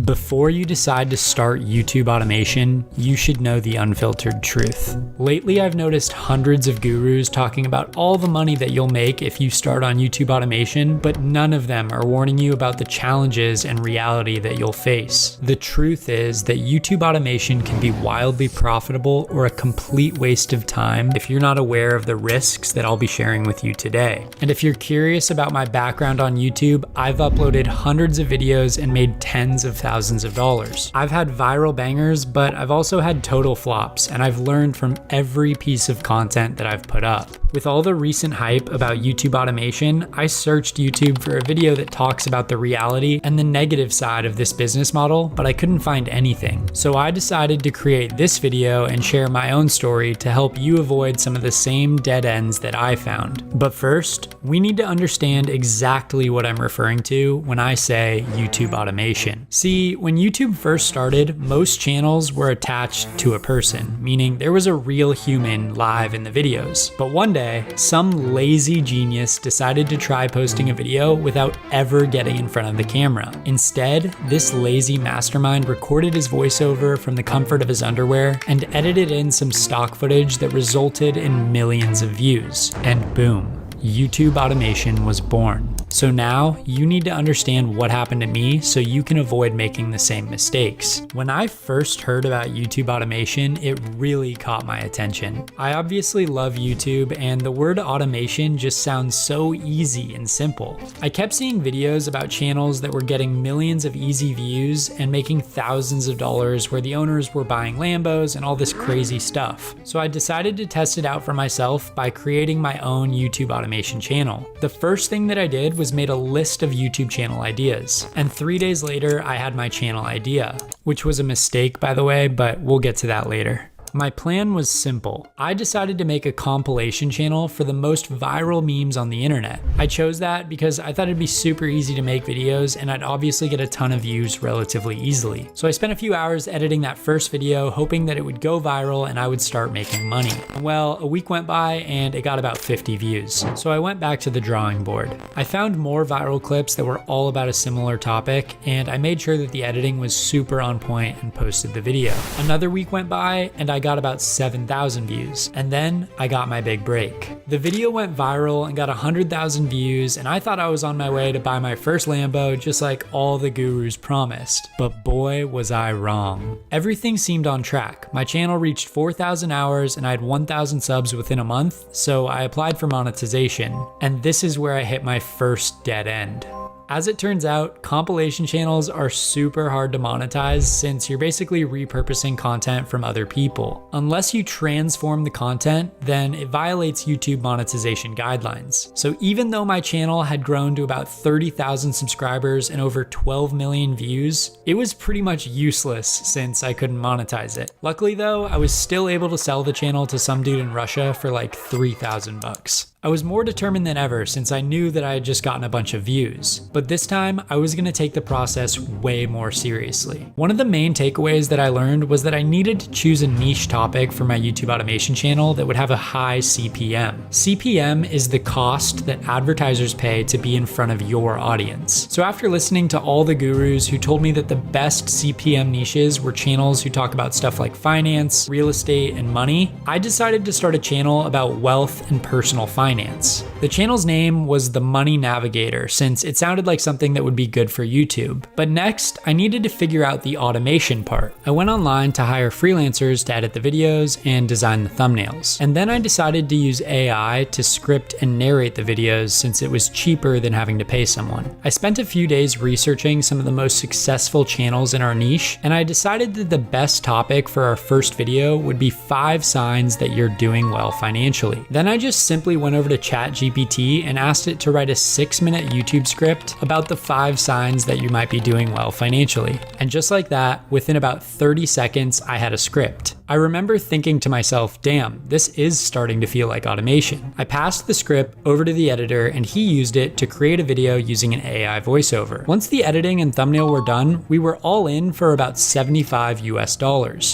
Before you decide to start YouTube automation, you should know the unfiltered truth. Lately, I've noticed hundreds of gurus talking about all the money that you'll make if you start on YouTube automation, but none of them are warning you about the challenges and reality that you'll face. The truth is that YouTube automation can be wildly profitable or a complete waste of time if you're not aware of the risks that I'll be sharing with you today. And if you're curious about my background on YouTube, I've uploaded hundreds of videos and made tens of thousands of dollars. I've had viral bangers, but I've also had total flops, and I've learned from every piece of content that I've put up. With all the recent hype about YouTube automation, I searched YouTube for a video that talks about the reality and the negative side of this business model, but I couldn't find anything. So I decided to create this video and share my own story to help you avoid some of the same dead ends that I found. But first, we need to understand exactly what I'm referring to when I say YouTube automation. See, when YouTube first started, most channels were attached to a person, meaning there was a real human live in the videos. But one day, some lazy genius decided to try posting a video without ever getting in front of the camera. Instead, this lazy mastermind recorded his voiceover from the comfort of his underwear and edited in some stock footage that resulted in millions of views. And boom, YouTube automation was born. So now you need to understand what happened to me so you can avoid making the same mistakes. When I first heard about YouTube automation, it really caught my attention. I obviously love YouTube, and the word automation just sounds so easy and simple. I kept seeing videos about channels that were getting millions of easy views and making thousands of dollars where the owners were buying Lambos and all this crazy stuff. So I decided to test it out for myself by creating my own YouTube automation channel. The first thing that I did was made a list of YouTube channel ideas. And 3 days later, I had my channel idea, which was a mistake, by the way, but we'll get to that later. My plan was simple. I decided to make a compilation channel for the most viral memes on the internet. I chose that because I thought it'd be super easy to make videos and I'd obviously get a ton of views relatively easily. So I spent a few hours editing that first video, hoping that it would go viral and I would start making money. Well, a week went by and it got about 50 views. So I went back to the drawing board. I found more viral clips that were all about a similar topic, and I made sure that the editing was super on point and posted the video. Another week went by and I got about 7,000 views, and then I got my big break. The video went viral and got 100,000 views, and I thought I was on my way to buy my first Lambo just like all the gurus promised. But boy, was I wrong. Everything seemed on track. My channel reached 4,000 hours and I had 1,000 subs within a month, so I applied for monetization. And this is where I hit my first dead end. As it turns out, compilation channels are super hard to monetize since you're basically repurposing content from other people. Unless you transform the content, then it violates YouTube monetization guidelines. So even though my channel had grown to about 30,000 subscribers and over 12 million views, it was pretty much useless since I couldn't monetize it. Luckily though, I was still able to sell the channel to some dude in Russia for like 3,000 bucks. I was more determined than ever since I knew that I had just gotten a bunch of views. But this time, I was gonna take the process way more seriously. One of the main takeaways that I learned was that I needed to choose a niche topic for my YouTube automation channel that would have a high CPM. CPM is the cost that advertisers pay to be in front of your audience. So after listening to all the gurus who told me that the best CPM niches were channels who talk about stuff like finance, real estate, and money, I decided to start a channel about wealth and personal finance. The channel's name was The Money Navigator, since it sounded like something that would be good for YouTube. But next, I needed to figure out the automation part. I went online to hire freelancers to edit the videos and design the thumbnails. And then I decided to use AI to script and narrate the videos since it was cheaper than having to pay someone. I spent a few days researching some of the most successful channels in our niche, and I decided that the best topic for our first video would be 5 signs that you're doing well financially. Then I just simply went over to ChatGPT and asked it to write a 6-minute YouTube script about the 5 signs that you might be doing well financially. And just like that, within about 30 seconds, I had a script. I remember thinking to myself, damn, this is starting to feel like automation. I passed the script over to the editor and he used it to create a video using an AI voiceover. Once the editing and thumbnail were done, we were all in for about $75 US.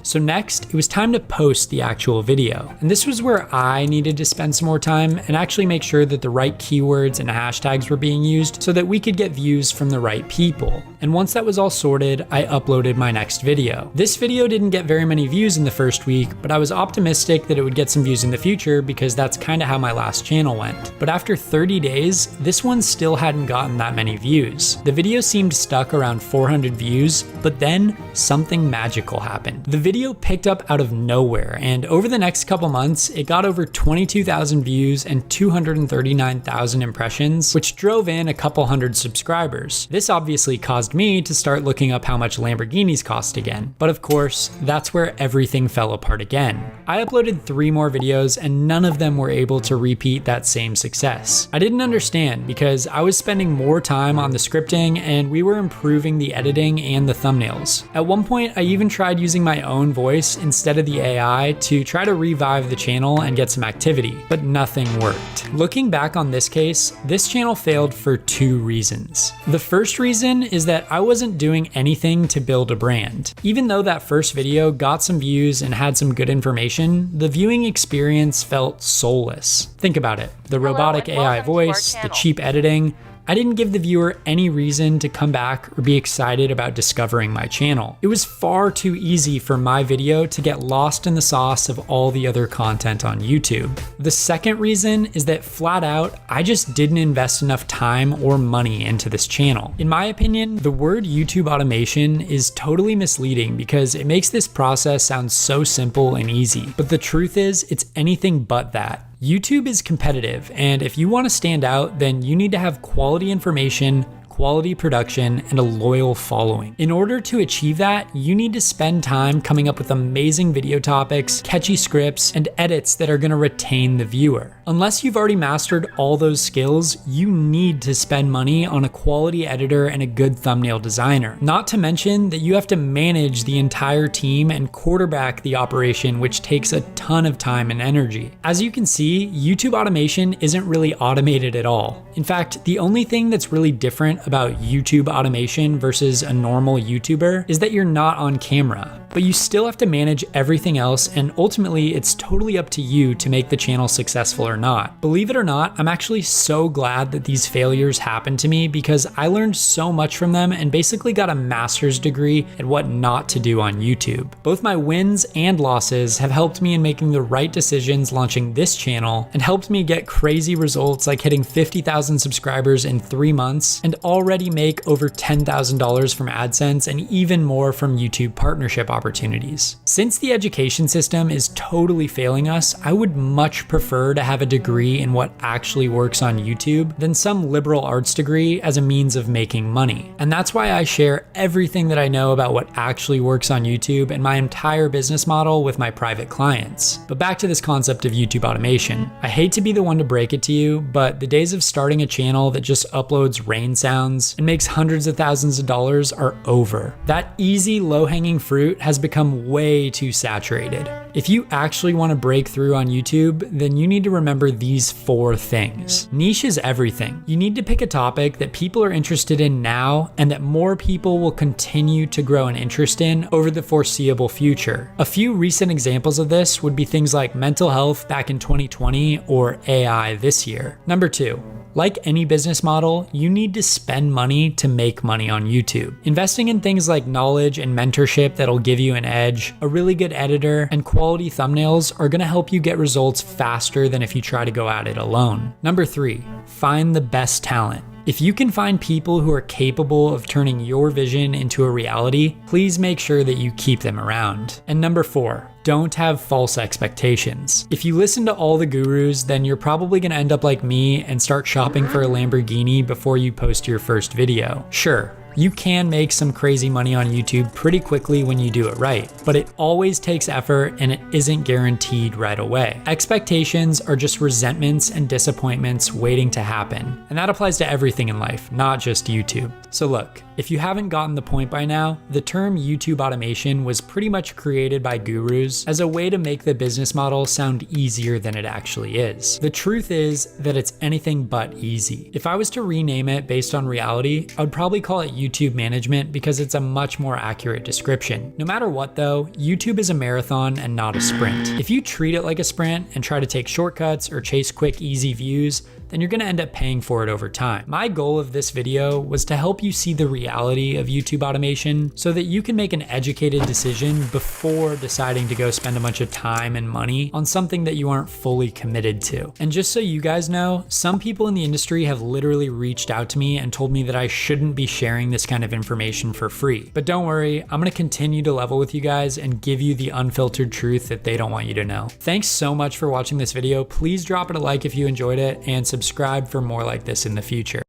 So next, it was time to post the actual video. And this was where I needed to spend some more time and actually make sure that the right keywords and hashtags were being used so that we could get views from the right people. And once that was all sorted, I uploaded my next video. This video didn't get very many views in the first week, but I was optimistic that it would get some views in the future because that's kind of how my last channel went. But after 30 days, this one still hadn't gotten that many views. The video seemed stuck around 400 views, but then something magical happened. The video picked up out of nowhere, and over the next couple months, it got over 22,000 views and 239,000 impressions, which drove in a couple hundred subscribers. This obviously caused me to start looking up how much Lamborghinis cost again. But of course, that's where everything fell apart again. I uploaded 3 more videos and none of them were able to repeat that same success. I didn't understand because I was spending more time on the scripting and we were improving the editing and the thumbnails. At one point, I even tried using my own voice instead of the AI to try to revive the channel and get some activity, but nothing worked. Looking back on this case, this channel failed for 2 reasons. The first reason is that I wasn't doing anything to build a brand. Even though that first video got some views and had some good information, the viewing experience felt soulless. Think about it. The robotic AI voice, the cheap editing, I didn't give the viewer any reason to come back or be excited about discovering my channel. It was far too easy for my video to get lost in the sauce of all the other content on YouTube. The second reason is that flat out, I just didn't invest enough time or money into this channel. In my opinion, the word YouTube automation is totally misleading because it makes this process sound so simple and easy. But the truth is, it's anything but that. YouTube is competitive, and if you want to stand out, then you need to have quality information, quality production, and a loyal following. In order to achieve that, you need to spend time coming up with amazing video topics, catchy scripts, and edits that are going to retain the viewer. Unless you've already mastered all those skills, you need to spend money on a quality editor and a good thumbnail designer. Not to mention that you have to manage the entire team and quarterback the operation, which takes a ton of time and energy. As you can see, YouTube automation isn't really automated at all. In fact, the only thing that's really different about YouTube automation versus a normal YouTuber is that you're not on camera, but you still have to manage everything else, and ultimately it's totally up to you to make the channel successful or not. Believe it or not, I'm actually so glad that these failures happened to me because I learned so much from them and basically got a master's degree at what not to do on YouTube. Both my wins and losses have helped me in making the right decisions launching this channel and helped me get crazy results like hitting 50,000 subscribers in 3 months and already make over $10,000 from AdSense and even more from YouTube partnership opportunities. Since the education system is totally failing us, I would much prefer to have a degree in what actually works on YouTube than some liberal arts degree as a means of making money. And that's why I share everything that I know about what actually works on YouTube and my entire business model with my private clients. But back to this concept of YouTube automation. I hate to be the one to break it to you, but the days of starting a channel that just uploads rain sounds and makes hundreds of thousands of dollars are over. That easy, low-hanging fruit has become way too saturated. If you actually want to break through on YouTube, then you need to remember these 4 things. Niche is everything. You need to pick a topic that people are interested in now and that more people will continue to grow an interest in over the foreseeable future. A few recent examples of this would be things like mental health back in 2020 or AI this year. Number 2. Like any business model, you need to spend money to make money on YouTube. Investing in things like knowledge and mentorship that'll give you an edge, a really good editor, and quality thumbnails are gonna help you get results faster than if you try to go at it alone. Number 3, find the best talent. If you can find people who are capable of turning your vision into a reality, please make sure that you keep them around. And number 4, don't have false expectations. If you listen to all the gurus, then you're probably gonna end up like me and start shopping for a Lamborghini before you post your first video. Sure, You can make some crazy money on YouTube pretty quickly when you do it right, but it always takes effort and it isn't guaranteed right away. Expectations are just resentments and disappointments waiting to happen, and that applies to everything in life, not just YouTube. So look, if you haven't gotten the point by now, the term YouTube automation was pretty much created by gurus as a way to make the business model sound easier than it actually is. The truth is that it's anything but easy. If I was to rename it based on reality, I would probably call it YouTube management because it's a much more accurate description. No matter what though, YouTube is a marathon and not a sprint. If you treat it like a sprint and try to take shortcuts or chase quick, easy views, then you're gonna end up paying for it over time. My goal of this video was to help you see the reality of YouTube automation so that you can make an educated decision before deciding to go spend a bunch of time and money on something that you aren't fully committed to. And just so you guys know, some people in the industry have literally reached out to me and told me that I shouldn't be sharing this kind of information for free. But don't worry, I'm gonna continue to level with you guys and give you the unfiltered truth that they don't want you to know. Thanks so much for watching this video. Please drop it a like if you enjoyed it and subscribe for more like this in the future.